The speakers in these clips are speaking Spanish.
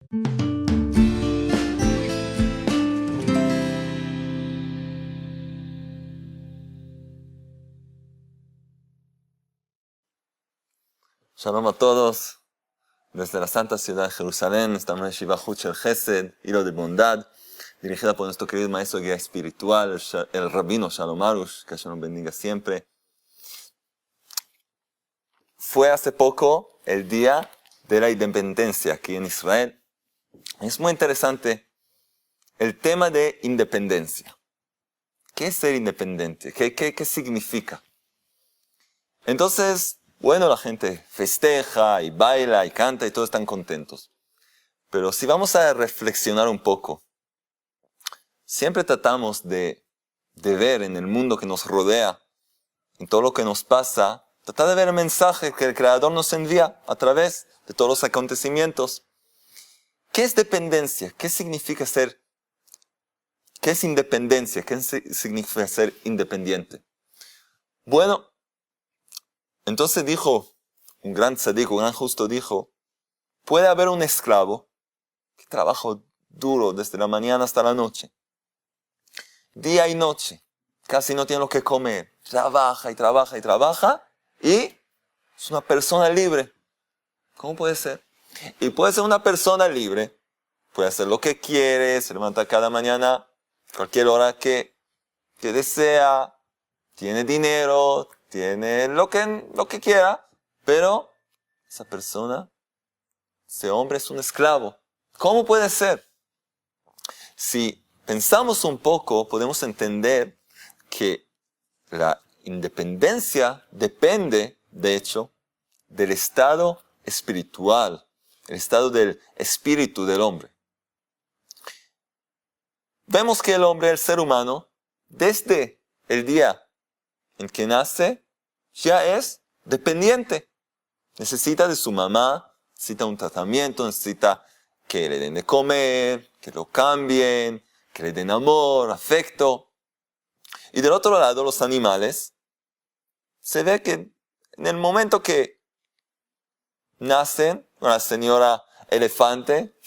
Shalom a todos. Desde la santa ciudad de Jerusalén, estamos en Yeshiva Shel Chesed, Hilo de Bondad, dirigida por nuestro querido maestro guía espiritual, el rabino Shalom Arush, que Hashem nos bendiga siempre. Fue hace poco el día de la independencia aquí en Israel. Es muy interesante el tema de independencia. ¿Qué es ser independiente? ¿Qué significa? Entonces, bueno, la gente festeja y baila y canta y todos están contentos. Pero si vamos a reflexionar un poco, siempre tratamos de ver en el mundo que nos rodea, en todo lo que nos pasa, tratar de ver el mensaje que el Creador nos envía a través de todos los acontecimientos. ¿Qué es dependencia? ¿Qué significa ser? ¿Qué es independencia? ¿Qué significa ser independiente? Bueno, entonces dijo, un gran tzadik, un gran justo dijo, puede haber un esclavo que trabaja duro desde la mañana hasta la noche, día y noche, casi no tiene lo que comer, trabaja y trabaja y trabaja, y es una persona libre. ¿Cómo puede ser? Y puede ser una persona libre, puede hacer lo que quiere, se levanta cada mañana, cualquier hora que desea, tiene dinero, tiene lo que quiera, pero esa persona, ese hombre es un esclavo. ¿Cómo puede ser? Si pensamos un poco, podemos entender que la independencia depende, de hecho, del estado espiritual, el estado del espíritu del hombre. Vemos que el hombre, el ser humano, desde el día en que nace, ya es dependiente. Necesita de su mamá, necesita un tratamiento, necesita que le den de comer, que lo cambien, que le den amor, afecto. Y del otro lado, los animales, se ve que en el momento que nacen, la señora elefante,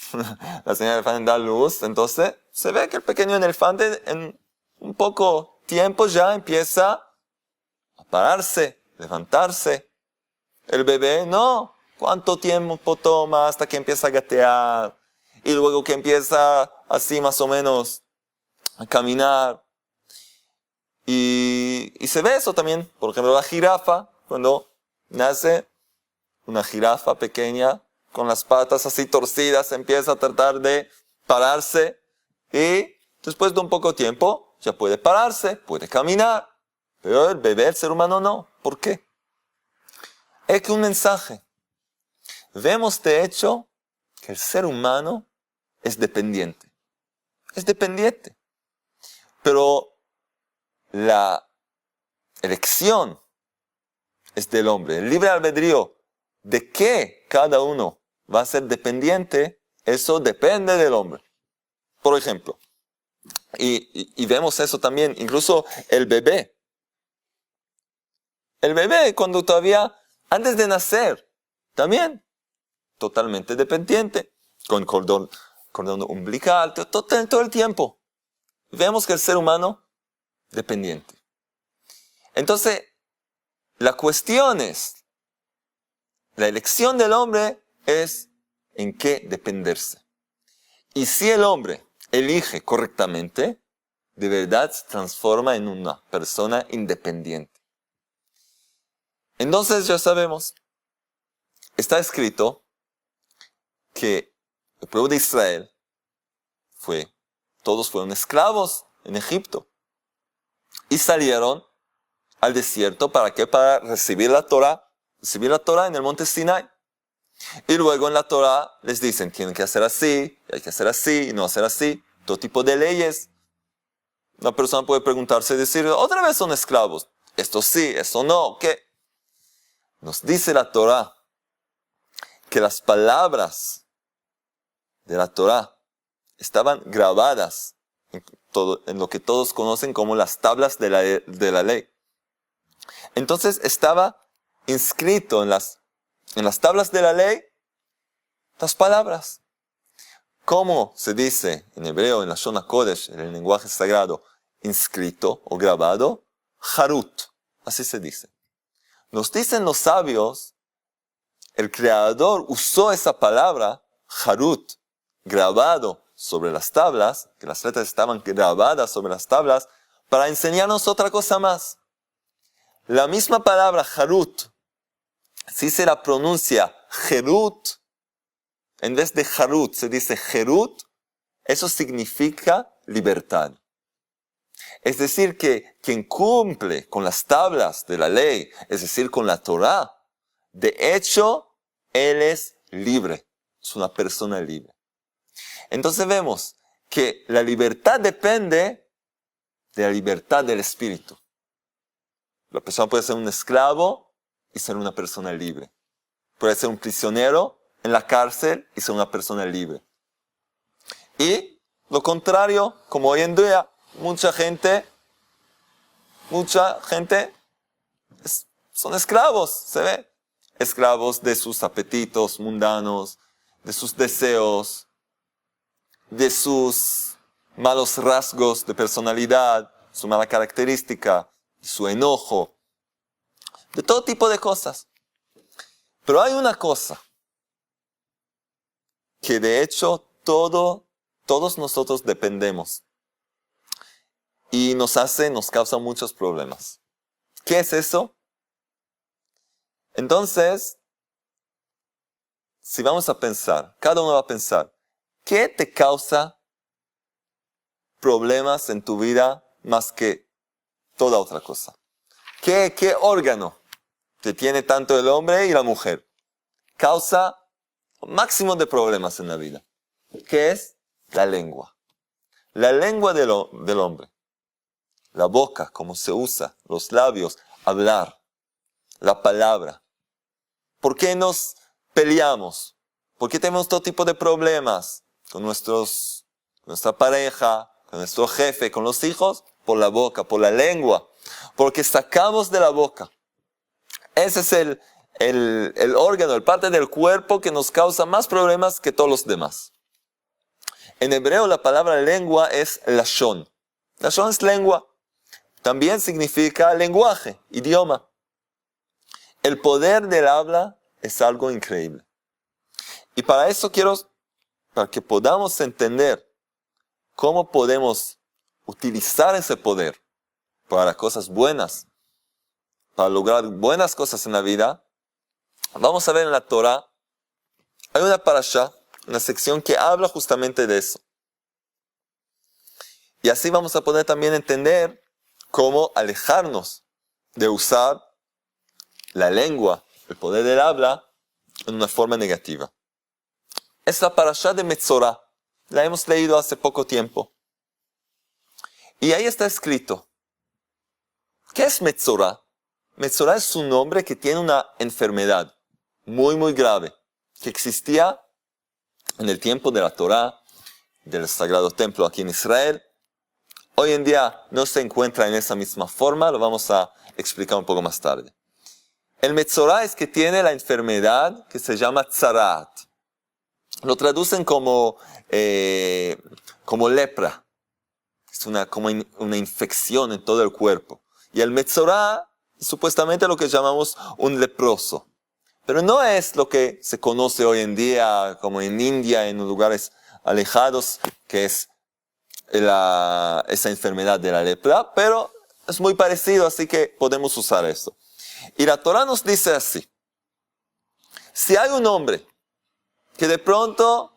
la señora elefante da luz, entonces se ve que el pequeño elefante en un poco tiempo ya empieza a pararse, levantarse. El bebé no. ¿Cuánto tiempo toma hasta que empieza a gatear? Y luego que empieza así más o menos a caminar. Y se ve eso también. Por ejemplo, la jirafa, cuando nace una jirafa pequeña con las patas así torcidas, empieza a tratar de pararse. Y después de un poco tiempo ya puede pararse, puede caminar. Pero el bebé, el ser humano no. ¿Por qué? Es que un mensaje. Vemos de hecho que el ser humano es dependiente. Es dependiente. Pero la elección es del hombre. El libre albedrío de que cada uno va a ser dependiente, eso depende del hombre. Por ejemplo, y vemos eso también, incluso el bebé. El bebé cuando todavía, antes de nacer, también totalmente dependiente, con cordón umbilical, todo el tiempo. Vemos que el ser humano, dependiente. Entonces, la cuestión es, la elección del hombre es en qué dependerse. Y si el hombre elige correctamente, de verdad se transforma en una persona independiente. Entonces ya sabemos, está escrito que el pueblo de Israel todos fueron esclavos en Egipto. Y salieron al desierto, ¿para qué? Para recibir la Torah en el monte Sinai. Y luego en la Torah les dicen, tienen que hacer así, hay que hacer así, y no hacer así, todo tipo de leyes. Una persona puede preguntarse y decir, otra vez son esclavos, esto sí, esto no, ¿qué? Nos dice la Torah que las palabras de la Torah estaban grabadas en lo que todos conocen como las tablas de la ley. Entonces estaba inscrito en las tablas de la ley las palabras. ¿Cómo se dice en hebreo, en la Lashon HaKodesh, en el lenguaje sagrado, inscrito o grabado? Harut, así se dice. Nos dicen los sabios, el Creador usó esa palabra, Harut, grabado sobre las tablas, que las letras estaban grabadas sobre las tablas, para enseñarnos otra cosa más. La misma palabra Harut, si se la pronuncia Jerut, en vez de Harut se dice Jerut, eso significa libertad. Es decir, que quien cumple con las tablas de la ley, es decir, con la Torah, de hecho, él es libre, es una persona libre. Entonces vemos que la libertad depende de la libertad del espíritu. La persona puede ser un esclavo y ser una persona libre. Puede ser un prisionero en la cárcel y ser una persona libre. Y lo contrario, como hoy en día, mucha gente son esclavos, se ve. Esclavos de sus apetitos mundanos, de sus deseos, de sus malos rasgos de personalidad, su mala característica, su enojo, de todo tipo de cosas. Pero hay una cosa que de hecho todos nosotros dependemos y nos causa muchos problemas. ¿Qué es eso? Entonces, si vamos a pensar, cada uno va a pensar, ¿qué te causa problemas en tu vida más que toda otra cosa? ¿Qué órgano que tiene tanto el hombre y la mujer causa máximo de problemas en la vida? ¿Qué es? La lengua. La lengua del hombre. La boca, cómo se usa, los labios, hablar, la palabra. ¿Por qué nos peleamos? ¿Por qué tenemos todo tipo de problemas con nuestra pareja, con nuestro jefe, con los hijos? Por la boca, por la lengua. Porque sacamos de la boca. Ese es el órgano, el parte del cuerpo que nos causa más problemas que todos los demás. En hebreo la palabra lengua es lashon. Lashon es lengua. También significa lenguaje, idioma. El poder del habla es algo increíble. Y para eso para que podamos entender cómo podemos utilizar ese poder para cosas buenas, para lograr buenas cosas en la vida, vamos a ver en la Torah, hay una parashá, una sección que habla justamente de eso. Y así vamos a poder también entender cómo alejarnos de usar la lengua, el poder del habla, en una forma negativa. Es la parashá de Metzorah. La hemos leído hace poco tiempo. Y ahí está escrito. ¿Qué es Metzorah? Metzorah es un hombre que tiene una enfermedad muy, muy grave, que existía en el tiempo de la Torah, del Sagrado Templo aquí en Israel. Hoy en día no se encuentra en esa misma forma, lo vamos a explicar un poco más tarde. El Metzorah es que tiene la enfermedad que se llama Tzaraat. Lo traducen como lepra. Es como una infección en todo el cuerpo. Y el Metzorah es supuestamente lo que llamamos un leproso. Pero no es lo que se conoce hoy en día, como en India, en lugares alejados, que es esa enfermedad de la lepra, pero es muy parecido, así que podemos usar esto. Y la Torah nos dice así: si hay un hombre que de pronto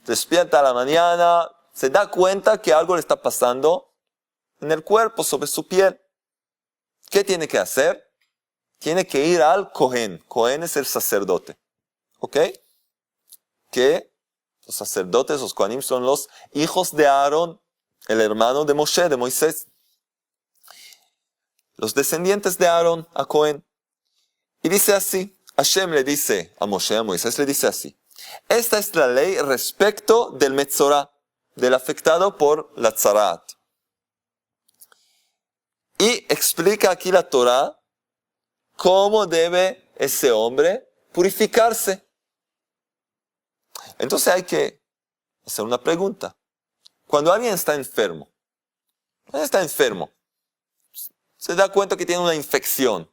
despierta a la mañana, se da cuenta que algo le está pasando en el cuerpo, sobre su piel, ¿qué tiene que hacer? Tiene que ir al Cohen. Cohen es el sacerdote. ¿Ok? Que los sacerdotes, los Kohanim, son los hijos de Aarón, el hermano de Moshe, de Moisés. Los descendientes de Aarón, a Cohen. Y dice así, Hashem le dice a Moshe, a Moisés le dice así: esta es la ley respecto del Metzorah, del afectado por la Tzaraat. Y explica aquí la Torah cómo debe ese hombre purificarse. Entonces hay que hacer una pregunta. Cuando alguien está enfermo, se da cuenta que tiene una infección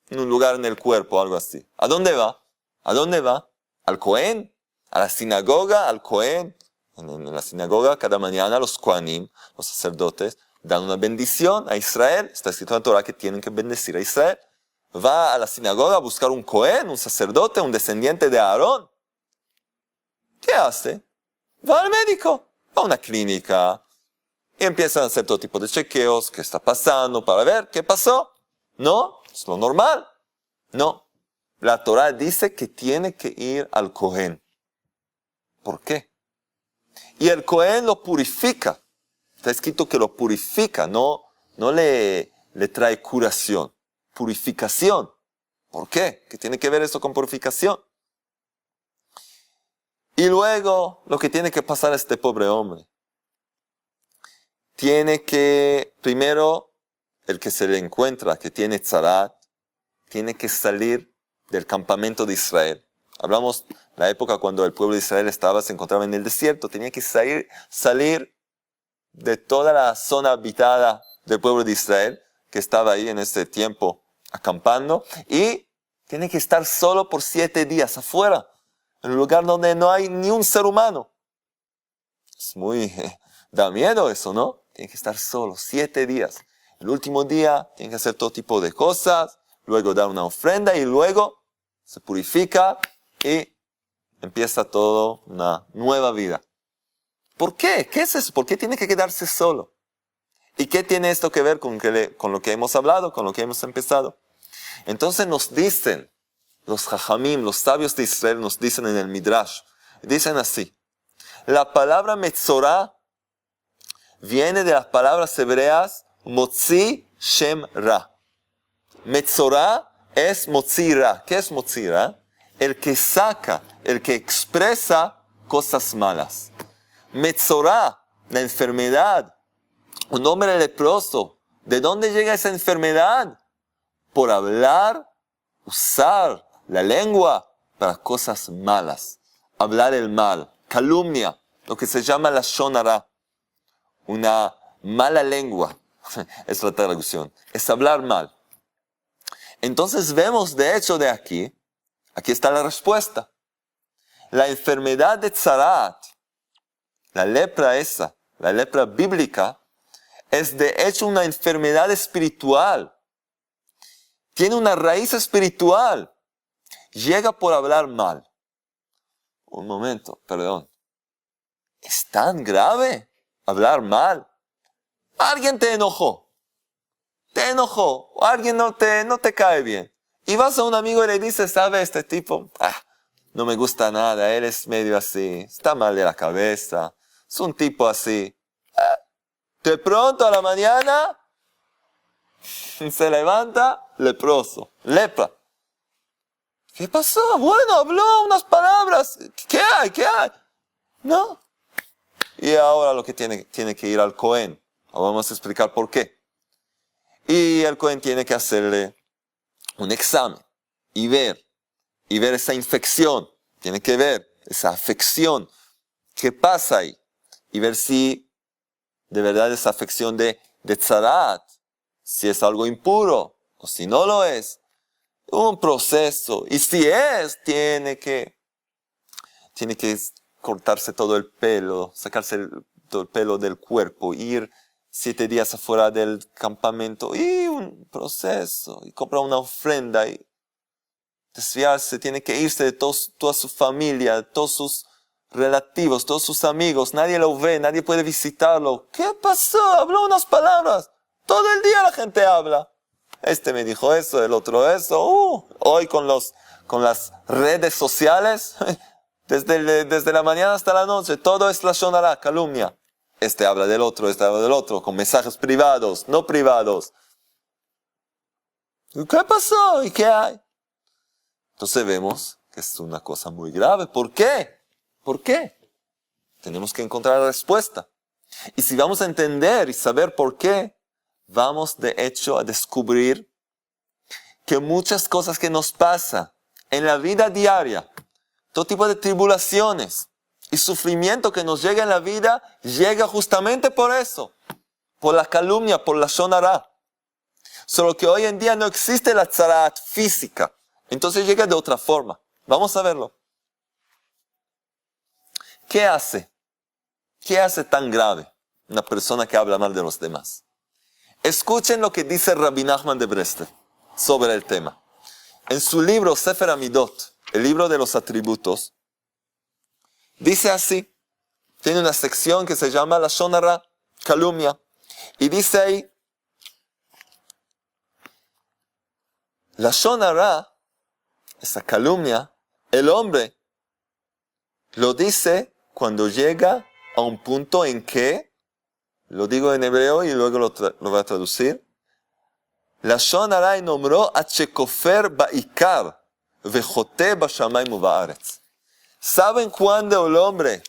en un lugar en el cuerpo, algo así. ¿A dónde va? ¿A dónde va? ¿Al Cohen? ¿A la sinagoga? ¿Al Cohen? En la sinagoga cada mañana los Kohanim, los sacerdotes, dan una bendición a Israel. Está escrito en la Torah que tienen que bendecir a Israel. Va a la sinagoga a buscar un Cohen, un sacerdote, un descendiente de Aarón. ¿Qué hace? Va al médico, va a una clínica y empiezan a hacer todo tipo de chequeos, qué está pasando, para ver qué pasó. No, es lo normal. No, la Torah dice que tiene que ir al Cohen. ¿Por qué? Y el Cohen lo purifica. Está escrito que lo purifica, no le trae curación. Purificación. ¿Por qué? ¿Qué tiene que ver eso con purificación? Y luego, lo que tiene que pasar a este pobre hombre. Tiene que, primero, el que se le encuentra, que tiene tzarat, tiene que salir del campamento de Israel. Hablamos la época cuando el pueblo de Israel se encontraba en el desierto. Tenía que salir de toda la zona habitada del pueblo de Israel, que estaba ahí en ese tiempo acampando, y tiene que estar solo por 7 días afuera, en un lugar donde no hay ni un ser humano. Es da miedo eso, ¿no? Tiene que estar solo 7 días. El último día tiene que hacer todo tipo de cosas, luego dar una ofrenda y luego se purifica y empieza todo una nueva vida. ¿Por qué? ¿Qué es eso? ¿Por qué tiene que quedarse solo? ¿Y qué tiene esto que ver con lo que hemos hablado, con lo que hemos empezado? Entonces nos dicen, los Jajamim, los sabios de Israel, nos dicen en el Midrash, dicen así, la palabra Metzorah viene de las palabras hebreas Motzi Shem Ra. Metzorah es Motzi Ra. ¿Qué es Motzi Ra? El que saca, el que expresa cosas malas. Metzorah, la enfermedad, un hombre leproso. ¿De dónde llega esa enfermedad? Por hablar, usar la lengua para cosas malas. Hablar el mal, calumnia, lo que se llama la lashon hara. Una mala lengua, es la traducción, es hablar mal. Entonces vemos de hecho de aquí está la respuesta. La enfermedad de tzarat, la lepra esa, la lepra bíblica, es de hecho una enfermedad espiritual. Tiene una raíz espiritual. Llega por hablar mal. Un momento, perdón. ¿Es tan grave hablar mal? Alguien te enojó. O alguien no te cae bien. Y vas a un amigo y le dices, ¿sabe este tipo? No me gusta nada, él es medio así, está mal de la cabeza, es un tipo así. De pronto a la mañana se levanta leproso, lepra. ¿Qué pasó? Bueno, habló unas palabras. ¿Qué hay? No. Y ahora lo que tiene que ir al Cohen. Vamos a explicar por qué. Y el Cohen tiene que hacerle un examen y ver esa infección. Tiene que ver esa afección. ¿Qué pasa ahí? Y ver si de verdad esa afección de tzarat, si es algo impuro o si no lo es. Un proceso. Y si es, tiene que cortarse todo el pelo, sacarse todo el pelo del cuerpo, ir 7 días afuera del campamento y un proceso, y comprar una ofrenda y desviarse, tiene que irse de toda su familia, todos sus relativos, todos sus amigos, nadie lo ve, nadie puede visitarlo. ¿Qué pasó? Habló unas palabras. Todo el día la gente habla. Este me dijo eso, el otro eso. Hoy con las redes sociales, desde la mañana hasta la noche, todo es lashon hara, calumnia. Este habla del otro, con mensajes privados, no privados. ¿Qué pasó? ¿Y qué hay? Entonces vemos que es una cosa muy grave. ¿Por qué? Tenemos que encontrar la respuesta. Y si vamos a entender y saber por qué, vamos de hecho a descubrir que muchas cosas que nos pasan en la vida diaria, todo tipo de tribulaciones, y sufrimiento que nos llega en la vida llega justamente por eso, por la calumnia, por la lashon hara. Solo que hoy en día no existe la tzaraat física, entonces llega de otra forma. Vamos a verlo. ¿Qué hace? ¿Qué hace tan grave una persona que habla mal de los demás? Escuchen lo que dice Rabbi Nachman de Breslev sobre el tema. En su libro Sefer Amidot, el libro de los atributos, dice así, tiene una sección que se llama lashon hara, calumnia, y dice ahí, lashon hara, esa calumnia, el hombre lo dice cuando llega a un punto en que, lo digo en hebreo y luego lo voy a traducir, lashon hara nombró achekofer ba'ikar vejote bashamayim uba'aretz. ¿Saben cuándo el hombre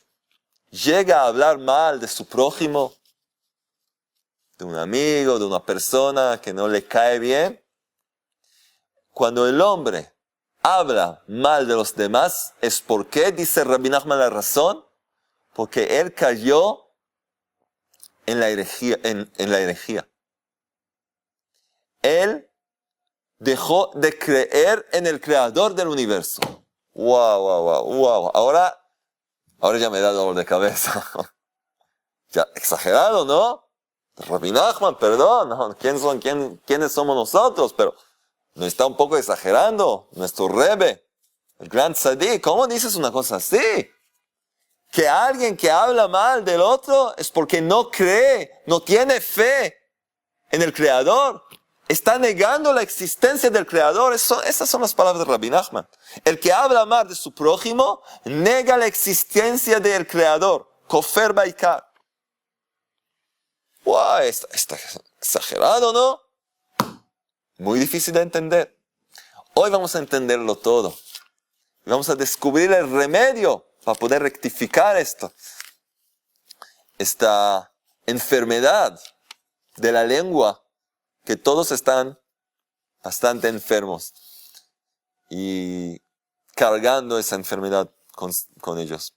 llega a hablar mal de su prójimo? De un amigo, de una persona que no le cae bien. Cuando el hombre habla mal de los demás, ¿es por qué? Dice Rabbi Nachman la razón. Porque él cayó en la herejía. En la herejía. Él dejó de creer en el creador del universo. Wow. Ahora ya me da dolor de cabeza. Ya, exagerado, ¿no? Rabbi Nachman, perdón, ¿no? ¿Quiénes somos nosotros? Pero ¿no está un poco exagerando? Nuestro Rebbe, el gran Tzadik, ¿cómo dices una cosa así? Que alguien que habla mal del otro es porque no cree, no tiene fe en el Creador. Está negando la existencia del Creador. Esas son las palabras de Rabbi Nachman. El que habla mal de su prójimo nega la existencia del Creador. Kofer ba'ikar. Wow, está exagerado, ¿no? Muy difícil de entender. Hoy vamos a entenderlo todo. Vamos a descubrir el remedio para poder rectificar esta enfermedad de la lengua, que todos están bastante enfermos y cargando esa enfermedad con ellos.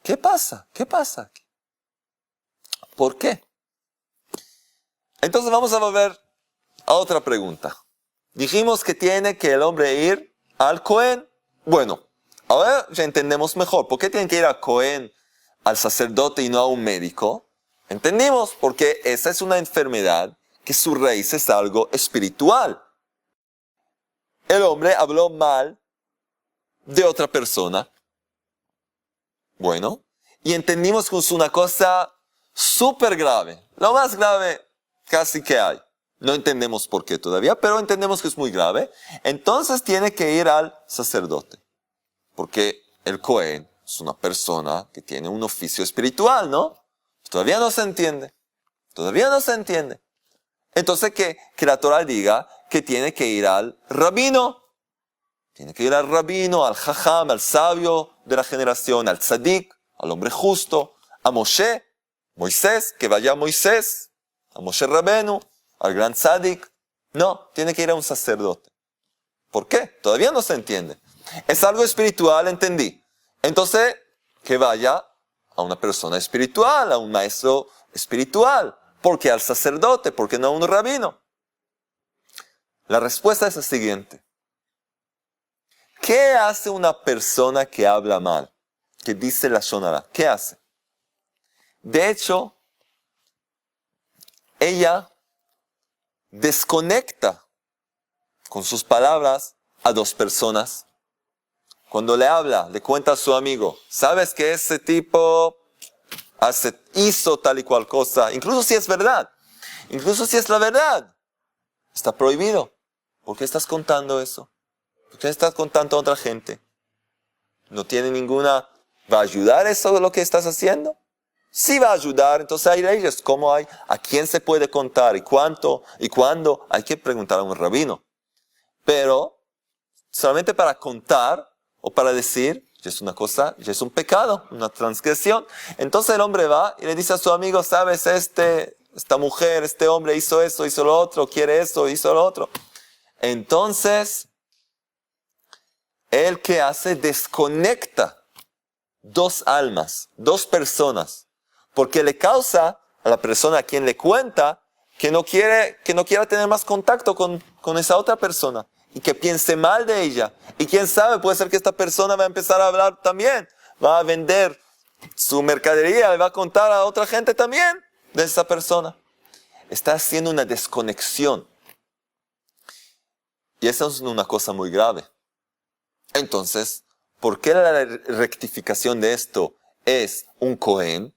¿Qué pasa? ¿Por qué? Entonces vamos a volver a otra pregunta. Dijimos que tiene que el hombre ir al Cohen. Bueno, ahora ya entendemos mejor. ¿Por qué tiene que ir al Cohen, al sacerdote y no a un médico? Entendimos, porque esa es una enfermedad que su raíz es algo espiritual. El hombre habló mal de otra persona. Bueno, y entendimos que es una cosa súper grave. Lo más grave casi que hay. No entendemos por qué todavía, pero entendemos que es muy grave. Entonces tiene que ir al sacerdote. Porque el Cohen es una persona que tiene un oficio espiritual, ¿no? Todavía no se entiende. Entonces que la Torah diga que tiene que ir al rabino. Tiene que ir al rabino, al jajam, al sabio de la generación, al tzadik, al hombre justo, a Moisés, que vaya a Moisés, a Moshe Rabenu, al gran tzadik. No, tiene que ir a un sacerdote. ¿Por qué? Todavía no se entiende. Es algo espiritual, entendí. Entonces, que vaya a una persona espiritual, a un maestro espiritual. ¿Por qué al sacerdote? ¿Por qué no a un rabino? La respuesta es la siguiente. ¿Qué hace una persona que habla mal? Que dice lashon hara. ¿Qué hace? De hecho, ella desconecta con sus palabras a dos personas. Cuando le habla, le cuenta a su amigo, ¿sabes que ese tipo hizo tal y cual cosa? Incluso si es verdad, incluso si es la verdad, está prohibido. ¿Por qué estás contando eso? ¿Por qué estás contando a otra gente? ¿No tiene ninguna... ¿Va a ayudar eso de lo que estás haciendo? Sí va a ayudar, entonces hay leyes. ¿Cómo hay? ¿A quién se puede contar? ¿Y cuánto? ¿Y cuándo? Hay que preguntar a un rabino. Pero solamente para contar o para decir, ya es una cosa, ya es un pecado, una transgresión. Entonces el hombre va y le dice a su amigo, ¿sabes? Esta mujer, este hombre hizo eso, hizo lo otro, quiere eso, hizo lo otro. Entonces, él que hace, desconecta dos almas, dos personas, porque le causa a la persona a quien le cuenta que no quiera tener más contacto con esa otra persona y que piense mal de ella. Y quién sabe, puede ser que esta persona va a empezar a hablar también, va a vender su mercadería, le va a contar a otra gente también de esa persona. Está haciendo una desconexión. Y eso es una cosa muy grave. Entonces, ¿por qué la rectificación de esto es un Cohen?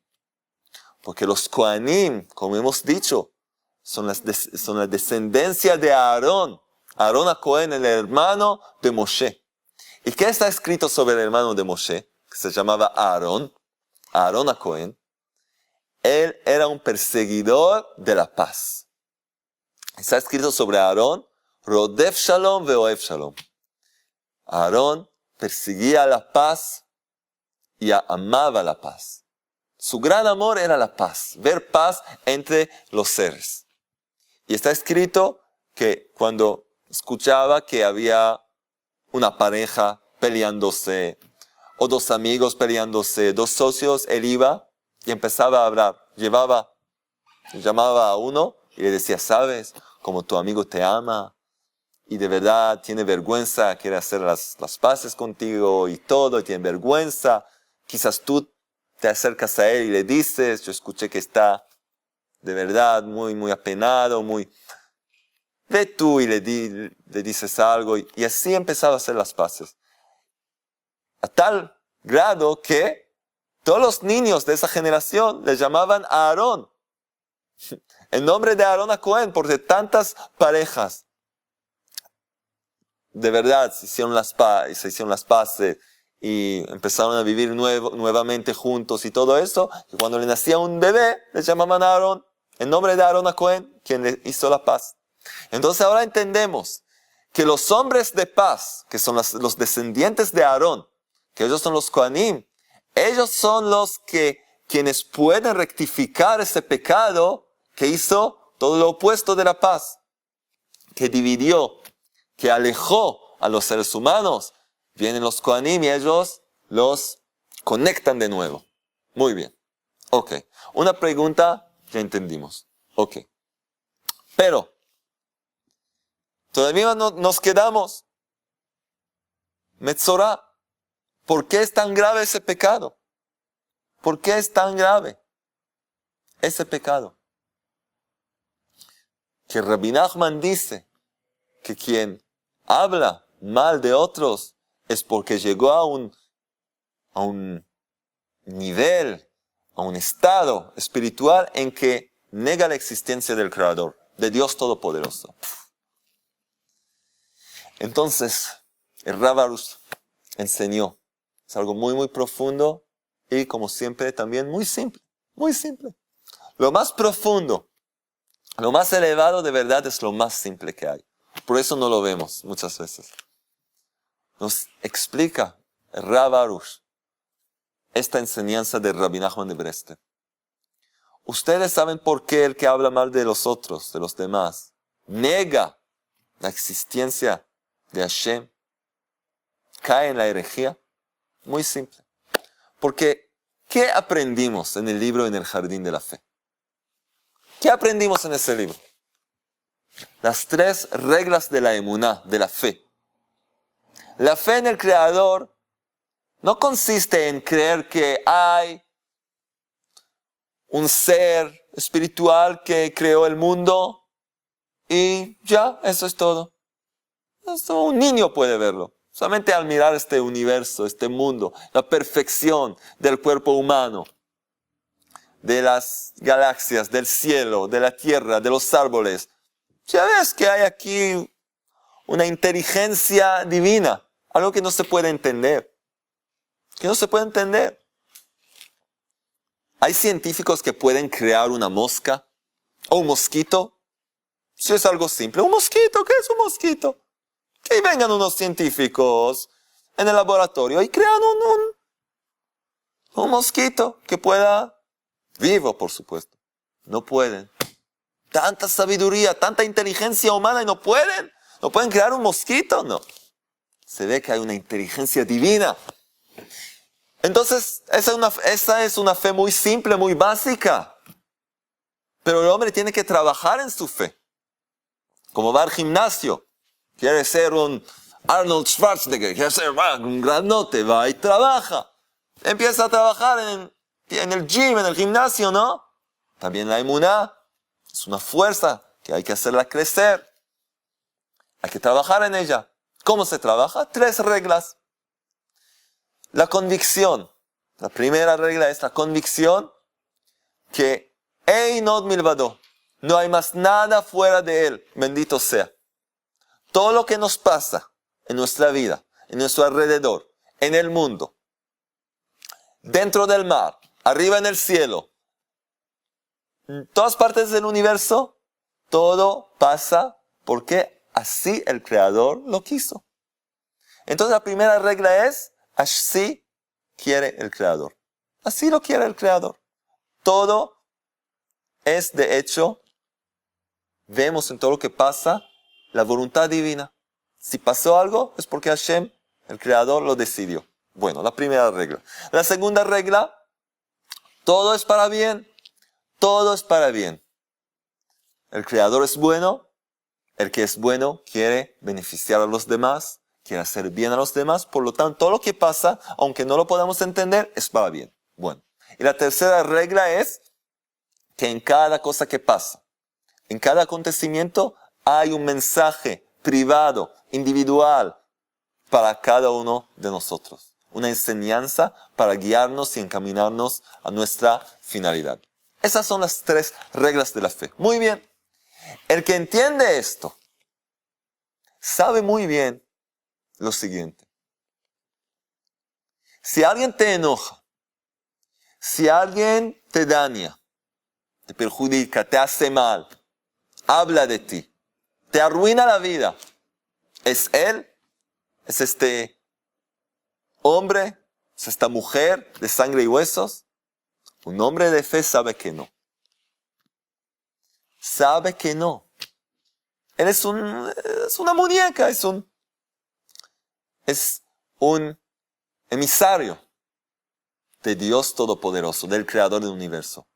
Porque los Kohanim, como hemos dicho, son la descendencia de Aarón. Aarón a Cohen, el hermano de Moshe. ¿Y qué está escrito sobre el hermano de Moshe? Que se llamaba Aarón. Aarón a Cohen. Él era un perseguidor de la paz. Está escrito sobre Aarón, Rodef Shalom ve'ohev Shalom. Aarón perseguía la paz y amaba la paz. Su gran amor era la paz, ver paz entre los seres. Y está escrito que cuando escuchaba que había una pareja peleándose, o dos amigos peleándose, dos socios, él iba y empezaba a hablar. Llamaba a uno y le decía, ¿sabes? Como tu amigo te ama y de verdad tiene vergüenza, quiere hacer las paces contigo y todo, y tiene vergüenza. Quizás tú te acercas a él y le dices, yo escuché que está de verdad muy, muy apenado, ve tú y le dices algo. Y así empezaba a hacer las paces. A tal grado que todos los niños de esa generación le llamaban a Aarón. El nombre de Aarón a Cohen, porque tantas parejas de verdad se hicieron las paces y empezaron a vivir nuevamente juntos y todo eso. Y cuando le nacía un bebé, le llamaban a Aarón. El nombre de Aarón a Cohen, quien le hizo la paz. Entonces ahora entendemos que los hombres de paz, que son los descendientes de Aarón, que ellos son los Kohanim, ellos son quienes pueden rectificar ese pecado que hizo todo lo opuesto de la paz, que dividió, que alejó a los seres humanos. Vienen los Kohanim y ellos los conectan de nuevo. Muy bien. Ok. Una pregunta, ya entendimos. Ok. Pero, todavía nos quedamos. Metzorah. ¿Por qué es tan grave ese pecado? ¿Por qué es tan grave ese pecado? Que Rabbi Nachman dice que quien habla mal de otros es porque llegó a un nivel, a un estado espiritual en que nega la existencia del Creador, de Dios Todopoderoso. Entonces, el Rav Arush enseñó. Es algo muy, muy profundo y, como siempre, también muy simple. Muy simple. Lo más profundo, lo más elevado de verdad es lo más simple que hay. Por eso no lo vemos muchas veces. Nos explica el Rav Arush esta enseñanza de Rabbi Nachman de Breslev. Ustedes saben por qué el que habla mal de los otros, de los demás, nega la existencia de Hashem, cae en la herejía. Muy simple. Porque, ¿qué aprendimos en el libro En el Jardín de la Fe? ¿Qué aprendimos en ese libro? Las 3 reglas de la emuná, de la fe. La fe en el Creador no consiste en creer que hay un ser espiritual que creó el mundo y ya, eso es todo. Eso un niño puede verlo. Solamente al mirar este universo, este mundo, la perfección del cuerpo humano, de las galaxias, del cielo, de la tierra, de los árboles. Ya ves que hay aquí una inteligencia divina, algo que no se puede entender. Que no se puede entender. ¿Hay científicos que pueden crear una mosca o un mosquito? Si es algo simple. ¿Un mosquito? ¿Qué es un mosquito? Que vengan unos científicos en el laboratorio y crean un mosquito que pueda, vivo por supuesto. No pueden. Tanta sabiduría, tanta inteligencia humana y no pueden. ¿No pueden crear un mosquito? No. Se ve que hay una inteligencia divina. Entonces, esa es una fe muy simple, muy básica. Pero el hombre tiene que trabajar en su fe. Como va al gimnasio. Quiere ser un Arnold Schwarzenegger, quiere ser un grandote, va y trabaja. Empieza a trabajar en el gym, en el gimnasio, ¿no? También la emuná es una fuerza que hay que hacerla crecer. Hay que trabajar en ella. ¿Cómo se trabaja? 3 reglas. La convicción. La primera regla es la convicción que Einod milvado. No hay más nada fuera de él. Bendito sea. Todo lo que nos pasa en nuestra vida, en nuestro alrededor, en el mundo, dentro del mar, arriba en el cielo, en todas partes del universo, todo pasa porque así el Creador lo quiso. Entonces la primera regla es, así quiere el Creador. Así lo quiere el Creador. Todo es, de hecho, vemos en todo lo que pasa, la voluntad divina. Si pasó algo, es porque Hashem, el Creador, lo decidió. Bueno, la primera regla. La segunda regla, todo es para bien. Todo es para bien. El Creador es bueno. El que es bueno quiere beneficiar a los demás, quiere hacer bien a los demás. Por lo tanto, todo lo que pasa, aunque no lo podamos entender, es para bien. Bueno. Y la tercera regla es que en cada cosa que pasa, en cada acontecimiento, hay un mensaje privado, individual, para cada uno de nosotros. Una enseñanza para guiarnos y encaminarnos a nuestra finalidad. Esas son las 3 reglas de la fe. Muy bien. El que entiende esto, sabe muy bien lo siguiente. Si alguien te enoja, si alguien te daña, te perjudica, te hace mal, habla de ti, te arruina la vida, ¿es él? ¿Es este hombre? ¿Es esta mujer de sangre y huesos? Un hombre de fe sabe que no. Sabe que no. Él es una muñeca, es un emisario de Dios Todopoderoso, del Creador del universo.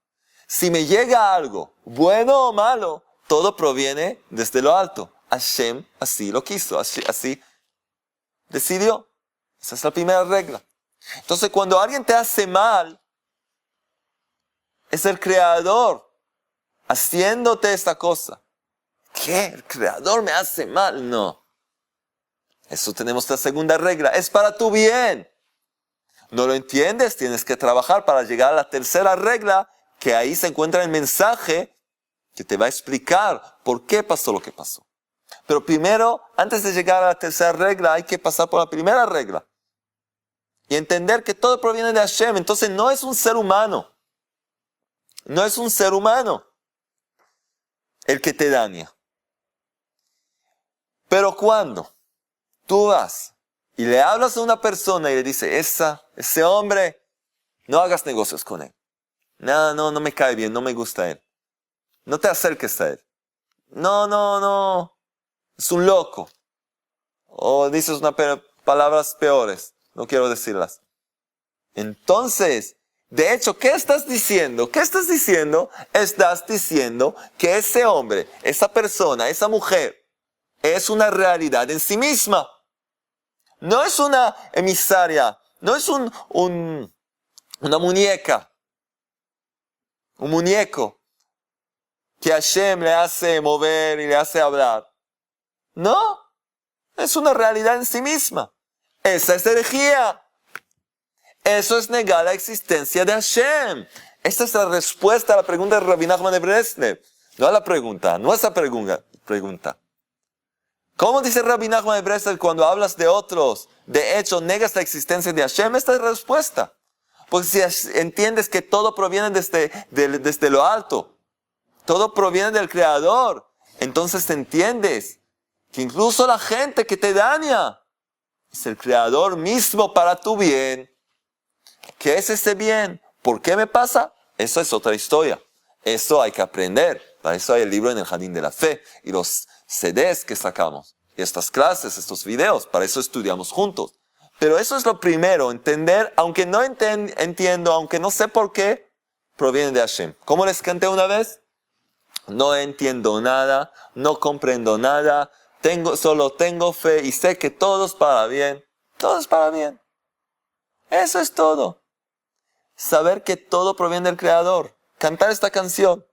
Si me llega algo, bueno o malo, todo proviene desde lo alto. Hashem así lo quiso, así decidió. Esa es la primera regla. Entonces, cuando alguien te hace mal, es el Creador haciéndote esta cosa. ¿Qué? ¿El Creador me hace mal? No. Eso tenemos la segunda regla. Es para tu bien. ¿No lo entiendes? Tienes que trabajar para llegar a la tercera regla, que ahí se encuentra el mensaje que te va a explicar por qué pasó lo que pasó. Pero primero, antes de llegar a la tercera regla, hay que pasar por la primera regla. Y entender que todo proviene de Hashem. Entonces no es un ser humano. No es un ser humano el que te daña. Pero cuando tú vas y le hablas a una persona y le dices, ese hombre, no hagas negocios con él. No me cae bien, no me gusta él. No te acerques a él. No, es un loco. O dices unas palabras peores, no quiero decirlas. Entonces, de hecho, ¿qué estás diciendo? Estás diciendo que ese hombre, esa persona, esa mujer, es una realidad en sí misma. No es una emisaria, no es una muñeca, un muñeco que Hashem le hace mover y le hace hablar. No, es una realidad en sí misma. Esa es herejía. Eso es negar la existencia de Hashem. Esta es la respuesta a la pregunta de Rabbi Nachman de Breslev. No a la pregunta, no a esa pregunta. ¿Cómo dice Rabbi Nachman de Breslev cuando hablas de otros? De hecho, negas la existencia de Hashem. Esta es la respuesta. Porque si entiendes que todo proviene desde lo alto, todo proviene del Creador, entonces entiendes que incluso la gente que te daña es el Creador mismo para tu bien. ¿Qué es ese bien? ¿Por qué me pasa? Eso es otra historia. Eso hay que aprender. Para eso hay el libro en el Jardín de la Fe y los CDs que sacamos. Y estas clases, estos videos, para eso estudiamos juntos. Pero eso es lo primero, entender, aunque no entiendo, aunque no sé por qué, proviene de Hashem. ¿Cómo les canté una vez? No entiendo nada, no comprendo nada, solo tengo fe y sé que todo es para bien. Todo es para bien. Eso es todo. Saber que todo proviene del Creador. Cantar esta canción.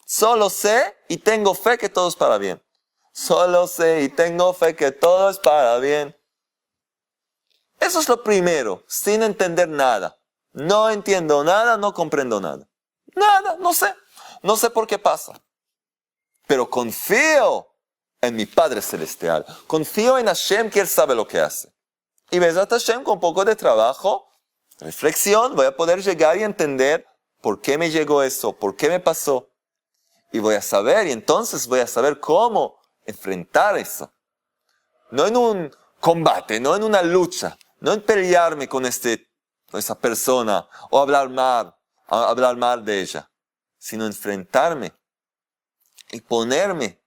Solo sé y tengo fe que todo es para bien. Solo sé y tengo fe que todo es para bien. Eso es lo primero, sin entender nada. No entiendo nada, no comprendo nada. Nada, no sé. No sé por qué pasa. Pero confío en mi Padre Celestial. Confío en Hashem, que Él sabe lo que hace. Y Bezrat Hashem, con un poco de trabajo, reflexión, voy a poder llegar y entender por qué me llegó eso, por qué me pasó. Y voy a saber, y entonces voy a saber cómo enfrentar eso. No en un combate, no en una lucha, no en pelearme con esa persona o hablar mal de ella, sino enfrentarme y ponerme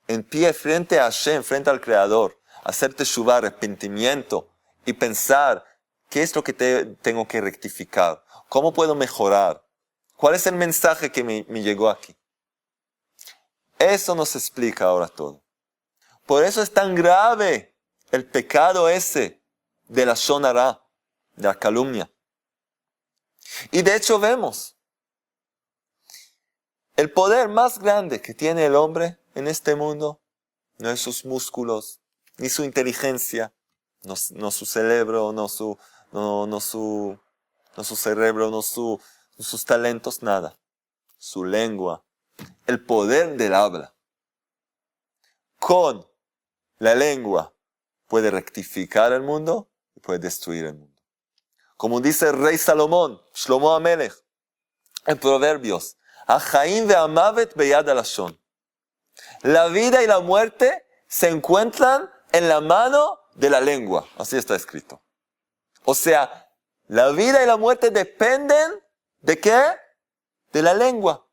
en pie frente a Hashem, frente al Creador, hacer teshuvah, arrepentimiento y pensar qué es lo que tengo que rectificar, cómo puedo mejorar, cuál es el mensaje que me llegó aquí. Eso nos explica ahora todo. Por eso es tan grave el pecado ese de la Lashon Hara, de la calumnia. Y de hecho vemos el poder más grande que tiene el hombre en este mundo, no es sus músculos, ni su inteligencia, no su cerebro, no su cerebro, no sus talentos, nada. Su lengua, el poder del habla. Con la lengua puede rectificar el mundo y puede destruir el mundo. Como dice el rey Salomón, Shlomo HaMelech, en Proverbios, Achaim ve'amavet beyad halashon. La vida y la muerte se encuentran en la mano de la lengua. Así está escrito. O sea, la vida y la muerte dependen ¿de qué? De la lengua.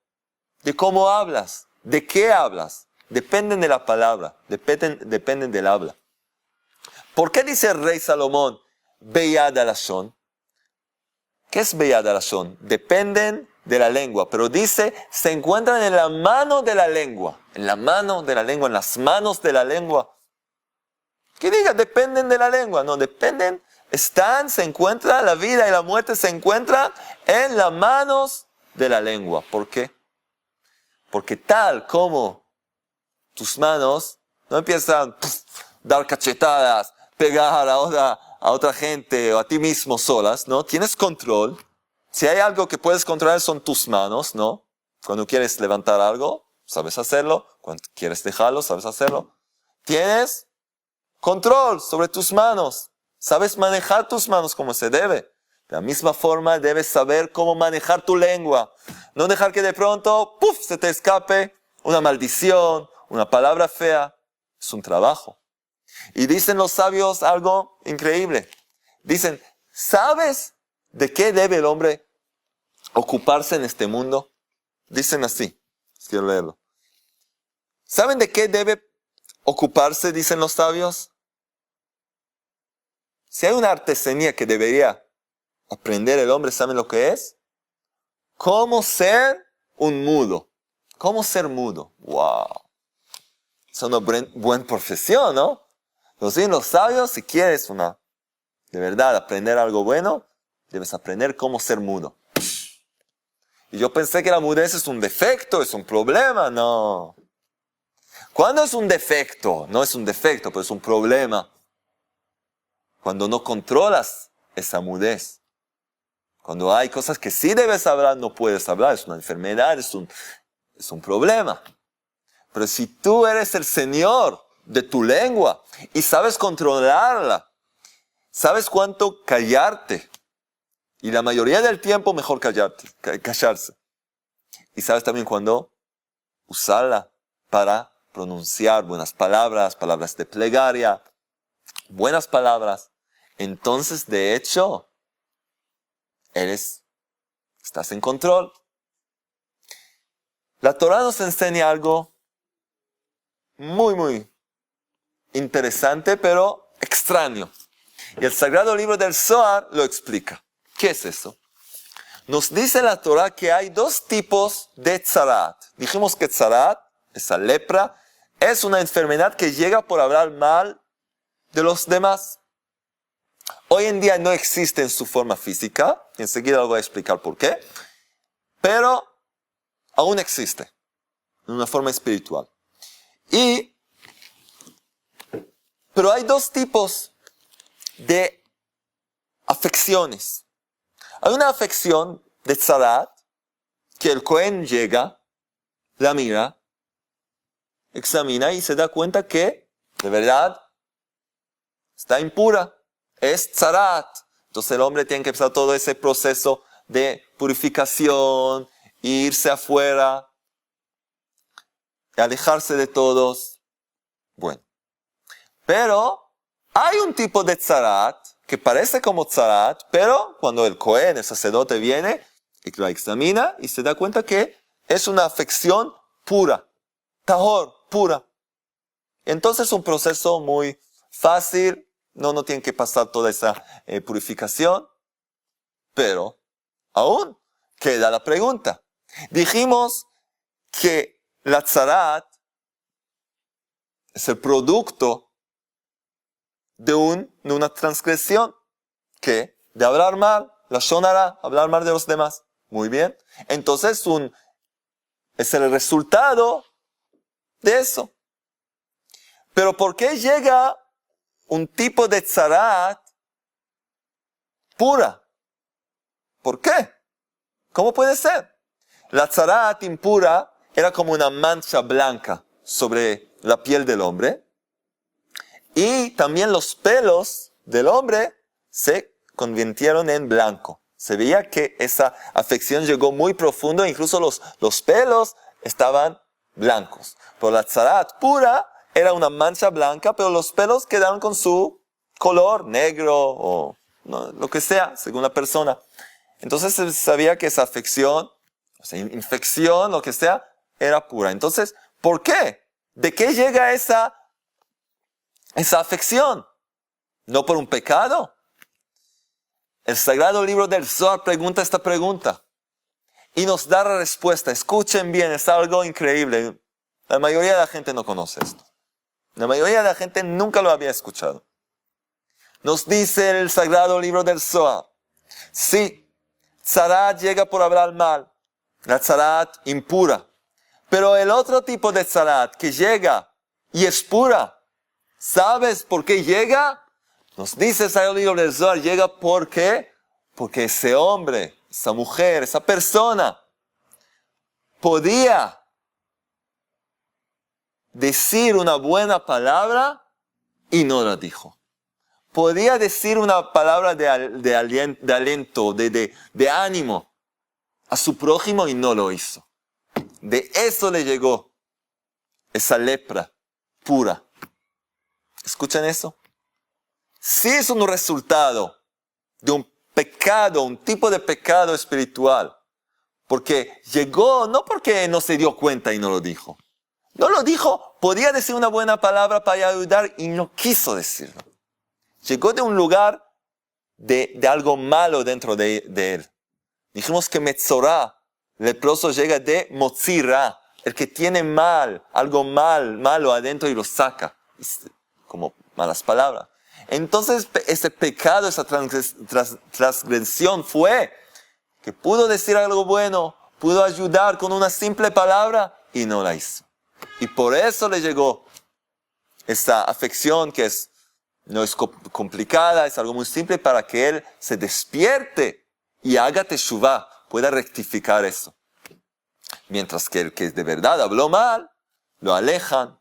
De cómo hablas. ¿De qué hablas? Dependen de la palabra. Dependen del habla. ¿Por qué dice el rey Salomón beyad halashon? ¿Qué es beyad halashon? Dependen de la lengua, pero dice, se encuentran en la mano de la lengua. En la mano de la lengua, en las manos de la lengua. ¿Qué diga? Dependen de la lengua. No, dependen, se encuentra, la vida y la muerte se encuentran en las manos de la lengua. ¿Por qué? Porque tal como tus manos no empiezan a dar cachetadas, pegar a otra gente o a ti mismo solas, ¿no? Tienes control. Si hay algo que puedes controlar son tus manos, ¿no? Cuando quieres levantar algo, sabes hacerlo. Cuando quieres dejarlo, sabes hacerlo. Tienes control sobre tus manos. Sabes manejar tus manos como se debe. De la misma forma debes saber cómo manejar tu lengua. No dejar que de pronto, ¡puf!, se te escape una maldición, una palabra fea. Es un trabajo. Y dicen los sabios algo increíble. Dicen, ¿sabes de qué debe el hombre ocuparse en este mundo? Dicen así. Quiero leerlo. ¿Saben de qué debe ocuparse, dicen los sabios? Si hay una artesanía que debería aprender el hombre, ¿saben lo que es? ¿Cómo ser un mudo? ¿Cómo ser mudo? ¡Wow! Es una buena profesión, ¿no? Los sabios, si quieres de verdad aprender algo bueno, debes aprender cómo ser mudo. Y yo pensé que la mudez es un defecto, es un problema. No. ¿Cuándo es un defecto? No es un defecto, pero es un problema. Cuando no controlas esa mudez. Cuando hay cosas que sí debes hablar, no puedes hablar. Es una enfermedad, es un problema. Pero si tú eres el Señor de tu lengua y sabes controlarla, sabes cuánto callarte. Y la mayoría del tiempo mejor callarse. Y sabes también cuándo usarla para pronunciar buenas palabras, palabras de plegaria, buenas palabras. Entonces, de hecho, estás en control. La Torah nos enseña algo muy, muy interesante, pero extraño. Y el Sagrado Libro del Zohar lo explica. ¿Qué es eso? Nos dice la Torah que hay dos tipos de tzarat. Dijimos que tzarat, esa lepra, es una enfermedad que llega por hablar mal de los demás. Hoy en día no existe en su forma física, enseguida lo voy a explicar por qué, pero aún existe en una forma espiritual. Pero hay dos tipos de afecciones. Hay una afección de tzarat, que el Cohen llega, la mira, examina y se da cuenta que, de verdad, está impura. Es tzarat. Entonces el hombre tiene que empezar todo ese proceso de purificación, irse afuera, alejarse de todos. Bueno. Pero hay un tipo de tzarat que parece como tzarat, pero cuando el Cohen, el sacerdote, viene y lo examina y se da cuenta que es una afección pura, tahor, pura. Entonces es un proceso muy fácil, no tiene que pasar toda esa purificación, pero aún queda la pregunta. Dijimos que la tzarat es el producto de una transgresión, que de hablar mal, la shonara, hablar mal de los demás. Muy bien. Entonces es el resultado de eso. Pero ¿por qué llega un tipo de tzarat pura? ¿Por qué? ¿Cómo puede ser? La tzarat impura era como una mancha blanca sobre la piel del hombre. Y también los pelos del hombre se convirtieron en blanco. Se veía que esa afección llegó muy profundo, incluso los pelos estaban blancos. Pero la tzarat pura era una mancha blanca, pero los pelos quedaron con su color negro o no, lo que sea, según la persona. Entonces se sabía que esa afección, o sea, infección, lo que sea, era pura. Entonces, ¿por qué? ¿De qué llega esa afección? ¿No por un pecado? El Sagrado Libro del Zohar pregunta esta pregunta y nos da la respuesta. Escuchen bien, es algo increíble. La mayoría de la gente no conoce esto. La mayoría de la gente nunca lo había escuchado. Nos dice el Sagrado Libro del Zohar: sí, tzarat llega por hablar mal, la tzarat impura. Pero el otro tipo de tzarat que llega y es pura, ¿sabes por qué llega? Nos dice el Sagrado Libro del Zohar, llega porque ese hombre, esa mujer, esa persona podía decir una buena palabra y no la dijo. Podía decir una palabra de aliento, de ánimo a su prójimo y no lo hizo. De eso le llegó esa lepra pura. ¿Escuchan eso? Sí es un resultado de un pecado, un tipo de pecado espiritual. Porque llegó, no porque no se dio cuenta y no lo dijo. No lo dijo, podía decir una buena palabra para ayudar y no quiso decirlo. Llegó de un lugar de algo malo dentro de él. Dijimos que Metzorah, leproso, llega de Motzira, el que tiene algo malo adentro y lo saca, como malas palabras. Entonces ese pecado, esa transgresión fue que pudo decir algo bueno, pudo ayudar con una simple palabra y no la hizo. Y por eso le llegó esa afección que no es complicada, es algo muy simple para que él se despierte y haga teshuvah, pueda rectificar eso. Mientras que el que de verdad habló mal, lo alejan,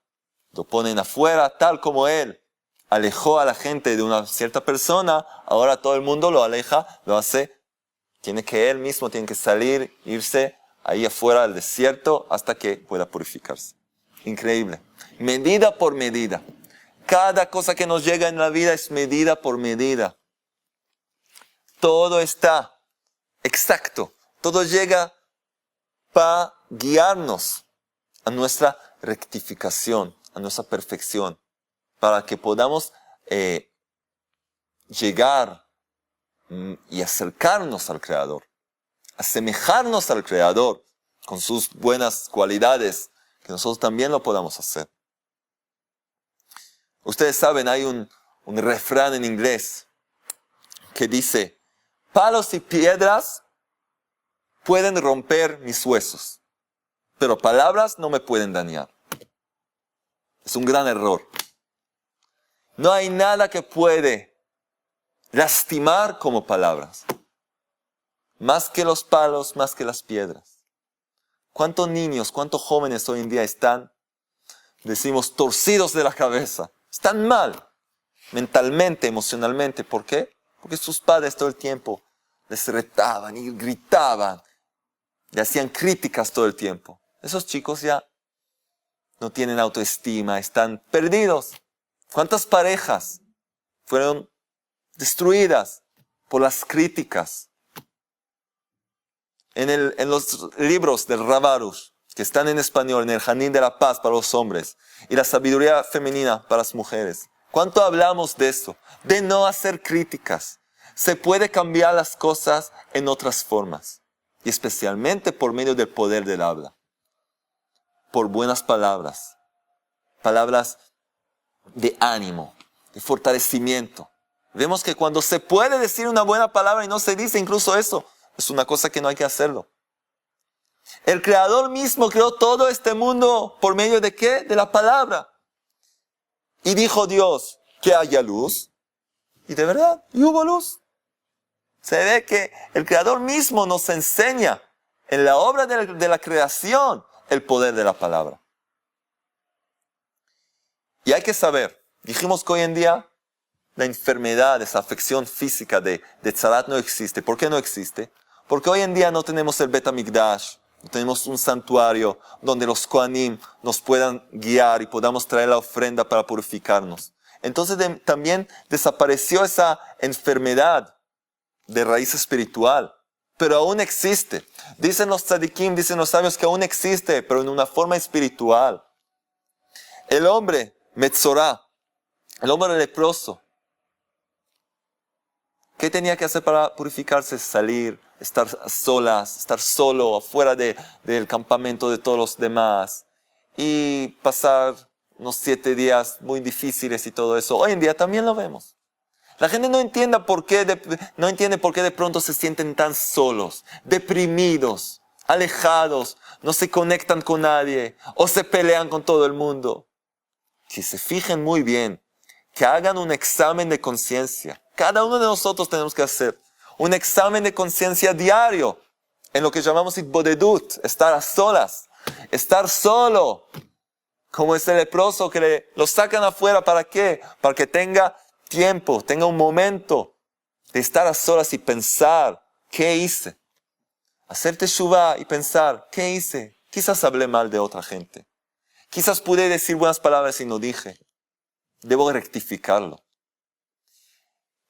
lo ponen afuera, tal como él alejó a la gente de una cierta persona, ahora todo el mundo lo aleja, lo hace, él mismo tiene que salir, irse ahí afuera al desierto hasta que pueda purificarse. Increíble. Medida por medida. Cada cosa que nos llega en la vida es medida por medida. Todo está exacto. Todo llega para guiarnos a nuestra rectificación, a nuestra perfección, para que podamos llegar y acercarnos al Creador, asemejarnos al Creador con sus buenas cualidades, que nosotros también lo podamos hacer. Ustedes saben, hay un refrán en inglés que dice: palos y piedras pueden romper mis huesos, pero palabras no me pueden dañar. Es un gran error. No hay nada que puede lastimar como palabras. Más que los palos, más que las piedras. ¿Cuántos niños, cuántos jóvenes hoy en día están, decimos, torcidos de la cabeza? Están mal, mentalmente, emocionalmente. ¿Por qué? Porque sus padres todo el tiempo les retaban y gritaban, le hacían críticas todo el tiempo. Esos chicos ya no tienen autoestima, están perdidos. ¿Cuántas parejas fueron destruidas por las críticas? En los libros del Rav Arush, que están en español, en el Janín de la Paz para los hombres y la sabiduría femenina para las mujeres, ¿cuánto hablamos de eso? De no hacer críticas. Se puede cambiar las cosas en otras formas, y especialmente por medio del poder del habla. Por buenas palabras, palabras de ánimo, de fortalecimiento. Vemos que cuando se puede decir una buena palabra y no se dice incluso eso, es una cosa que no hay que hacerlo. El Creador mismo creó todo este mundo por medio de ¿qué? De la palabra. Y dijo Dios que haya luz. Y de verdad, y hubo luz. Se ve que el Creador mismo nos enseña en la obra de la creación el poder de la palabra. Y hay que saber, dijimos que hoy en día la enfermedad, esa afección física de tzarat no existe. ¿Por qué no existe? Porque hoy en día no tenemos el Bet HaMikdash, no tenemos un santuario donde los Kohanim nos puedan guiar y podamos traer la ofrenda para purificarnos. Entonces también desapareció esa enfermedad de raíz espiritual, pero aún existe. Dicen los tzadikim, dicen los sabios que aún existe, pero en una forma espiritual. El hombre Metzorá, el hombre leproso, ¿qué tenía que hacer para purificarse? Salir, estar solas, estar solo, afuera del campamento de todos los demás. Y pasar unos 7 días muy difíciles y todo eso. Hoy en día también lo vemos. La gente no entiende por qué de pronto se sienten tan solos, deprimidos, alejados, no se conectan con nadie o se pelean con todo el mundo. Que se fijen muy bien, que hagan un examen de conciencia. Cada uno de nosotros tenemos que hacer un examen de conciencia diario, en lo que llamamos hitbodedut, estar a solas, estar solo, como ese leproso que lo sacan afuera. ¿Para qué? Para que tenga tiempo, tenga un momento de estar a solas y pensar, ¿qué hice? Hacer teshuvá y pensar, ¿qué hice? Quizás hablé mal de otra gente. Quizás pude decir buenas palabras y no dije. Debo rectificarlo.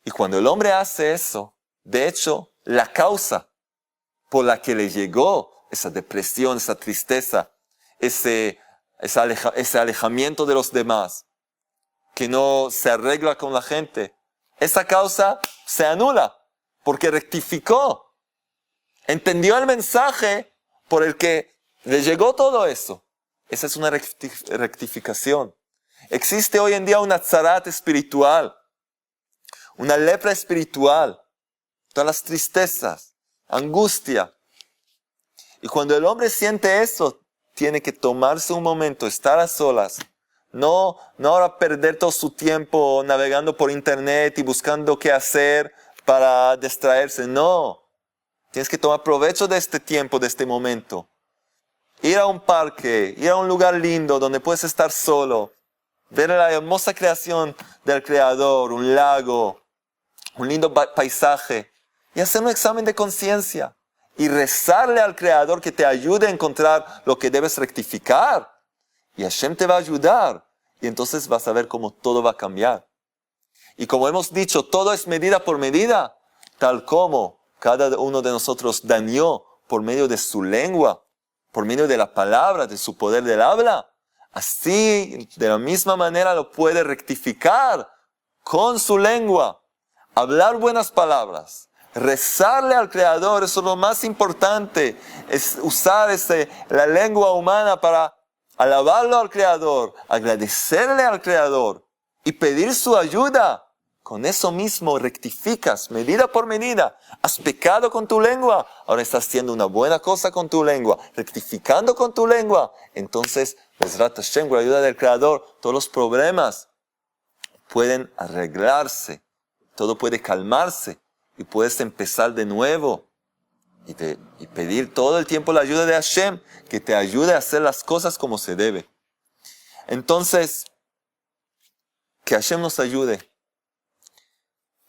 Y cuando el hombre hace eso, de hecho, la causa por la que le llegó esa depresión, esa tristeza, ese alejamiento de los demás, que no se arregla con la gente, esa causa se anula porque rectificó. Entendió el mensaje por el que le llegó todo eso. Esa es una rectificación. Existe hoy en día una tzarat espiritual, una lepra espiritual, todas las tristezas, angustia. Y cuando el hombre siente eso, tiene que tomarse un momento, estar a solas. No ahora perder todo su tiempo navegando por internet y buscando qué hacer para distraerse. No. Tienes que tomar provecho de este tiempo, de este momento. Ir a un parque, ir a un lugar lindo donde puedes estar solo. Ver la hermosa creación del Creador, un lago, un lindo paisaje. Y hacer un examen de conciencia. Y rezarle al Creador que te ayude a encontrar lo que debes rectificar. Y Hashem te va a ayudar. Y entonces vas a ver cómo todo va a cambiar. Y como hemos dicho, todo es medida por medida. Tal como cada uno de nosotros dañó por medio de su lengua, por medio de la palabra, de su poder del habla. Así, de la misma manera lo puede rectificar con su lengua. hablar buenas palabras, rezarle al Creador, eso es lo más importante, es usar la lengua humana para alabarlo al Creador, agradecerle al Creador y pedir su ayuda. Con eso mismo rectificas, medida por medida. Has pecado con tu lengua, ahora estás haciendo una buena cosa con tu lengua, rectificando con tu lengua. Entonces, Bezrat Hashem, con la ayuda del Creador, todos los problemas pueden arreglarse, todo puede calmarse y puedes empezar de nuevo y pedir todo el tiempo la ayuda de Hashem, que te ayude a hacer las cosas como se debe. Entonces, que Hashem nos ayude,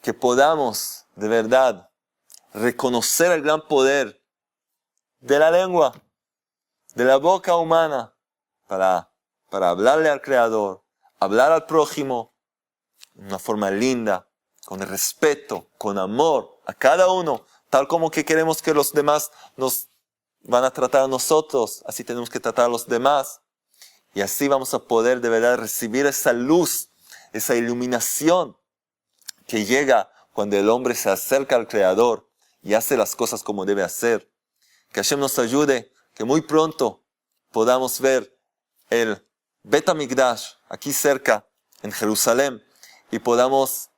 que podamos de verdad reconocer el gran poder de la lengua, de la boca humana, para hablarle al Creador, hablar al prójimo de una forma linda, con respeto, con amor a cada uno, tal como que queremos que los demás nos van a tratar a nosotros, así tenemos que tratar a los demás. Y así vamos a poder de verdad recibir esa luz, esa iluminación que llega cuando el hombre se acerca al Creador y hace las cosas como debe hacer. Que Hashem nos ayude, que muy pronto podamos ver el Bet HaMikdash aquí cerca, en Jerusalén, y podamos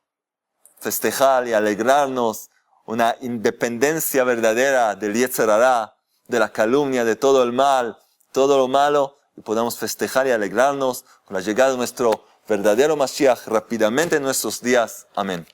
festejar y alegrarnos una independencia verdadera del Yetzer Hara, de la calumnia, de todo el mal, todo lo malo, y podamos festejar y alegrarnos con la llegada de nuestro verdadero Mashiach rápidamente en nuestros días. Amén.